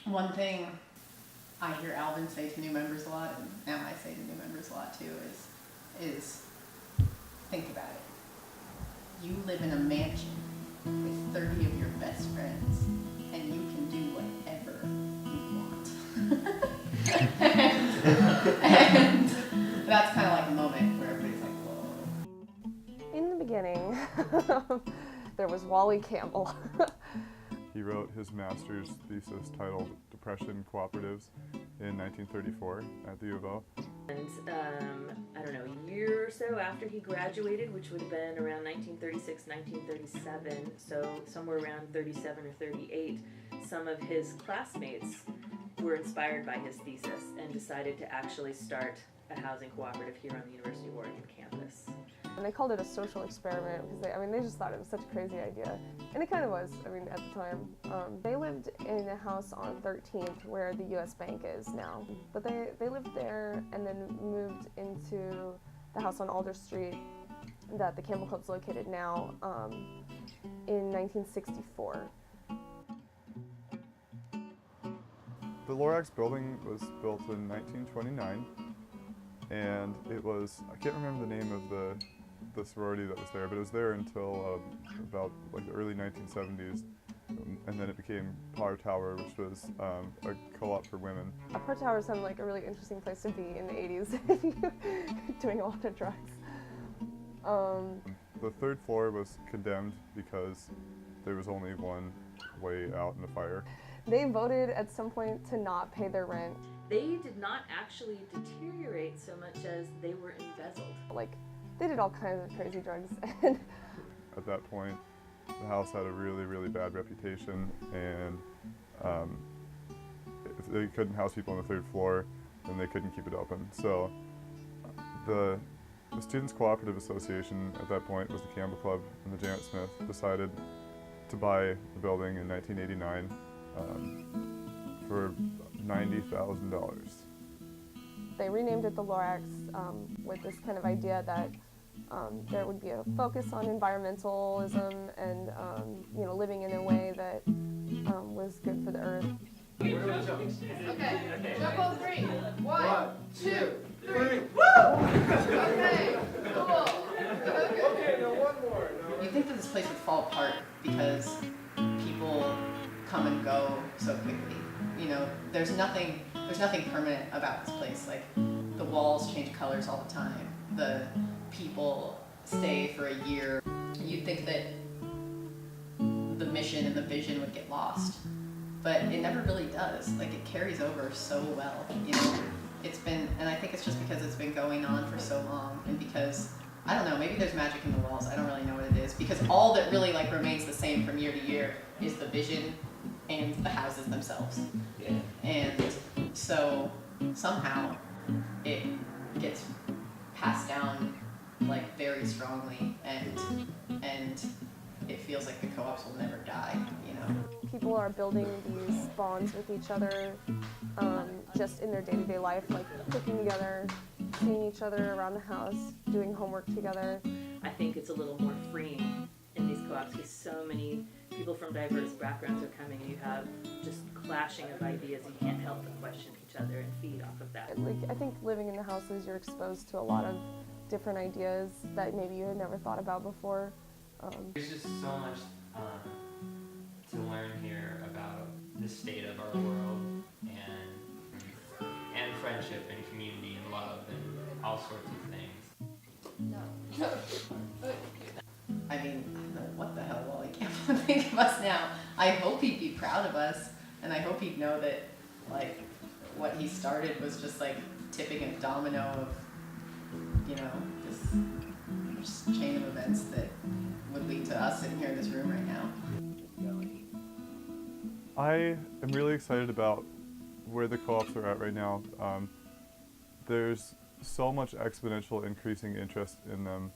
One thing I hear Alvin say to new members a lot, and now I say to new members a lot too, is think about it. You live in a mansion with 30 of your best friends, and you can do whatever you want. and that's kind of like a moment where everybody's like, whoa. In the beginning, there was Wally Campbell. He wrote his master's thesis titled Depression Cooperatives in 1934 at the U of O. And I don't know, a year or so after he graduated, which would have been around 1936, 1937, so somewhere around 37 or 38, some of his classmates were inspired by his thesis and decided to actually start a housing cooperative here on the University of Oregon campus. And they called it a social experiment because they just thought it was such a crazy idea. And it kind of was, at the time. They lived in a house on 13th where the US Bank is now. But they lived there and then moved into the house on Alder Street that the Campbell Club's located now in 1964. The Lorax building was built in 1929, and it was, I can't remember the name of the sorority that was there, but it was there until about like the early 1970s, and then it became Par Tower, which was a co-op for women. Par Tower sounded like a really interesting place to be in the 80s if you doing a lot of drugs. The third floor was condemned because there was only one way out in the fire. They voted at some point to not pay their rent. They did not actually deteriorate so much as they were embezzled. They did all kinds of crazy drugs. At that point, the house had a really, really bad reputation, and if they couldn't house people on the third floor, then they couldn't keep it open. So the Students' Cooperative Association at that point was the Campbell Club, and the Janet Smith decided to buy the building in 1989 for $90,000. They renamed it the Lorax with this kind of idea that there would be a focus on environmentalism and living in a way that was good for the earth. Okay, jump on 3. 1, 2, 3. Woo! Okay, cool. Okay, now one more. You think that this place would fall apart because people come and go so quickly. There's nothing permanent about this place. Like, the walls change colors all the time. The people stay for a year. You'd think that the mission and the vision would get lost, but it never really does. Like, it carries over so well. It's been, and I think it's just because it's been going on for so long, and because, I don't know, maybe there's magic in the walls. I don't really know what it is, because all that really remains the same from year to year is the vision and the houses themselves. Yeah. And so somehow it gets passed down very strongly, and it feels like the co-ops will never die. People are building these bonds with each other just in their day-to-day life, like cooking together, seeing each other around the house, doing homework together. I think it's a little more freeing in these co-ops because so many people from diverse backgrounds are coming, and you have just clashing of ideas. You can't help but question each other and feed off of that. I think living in the houses, you're exposed to a lot of different ideas that maybe you had never thought about before. There's just so much to learn here about the state of our world and friendship and community and love and all sorts of things. I don't know what the hell Wally Campbell would think of us now. I hope he'd be proud of us, and I hope he'd know that, what he started was just, tipping a domino of, this chain of events that would lead to us sitting here in this room right now. I am really excited about where the co-ops are at right now. There's so much exponential increasing interest in them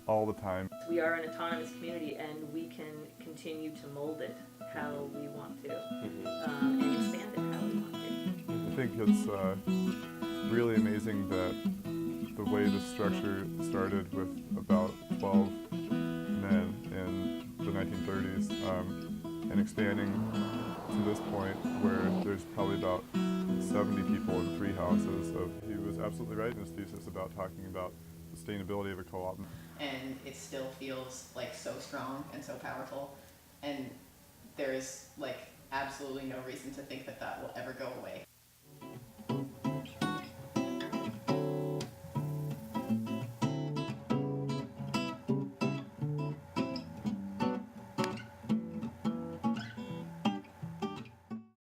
all the time. We are an autonomous community, and we can continue to mold it how we want to, and expand it how we want to. I think it's really amazing that the way the structure started with about 12 men in the 1930s and expanding to this point where there's there's probably about 70 people in 3 houses. So he was absolutely right in his thesis about talking about sustainability of a co-op. And it still feels like so strong and so powerful, and there is like absolutely no reason to think that that will ever go away.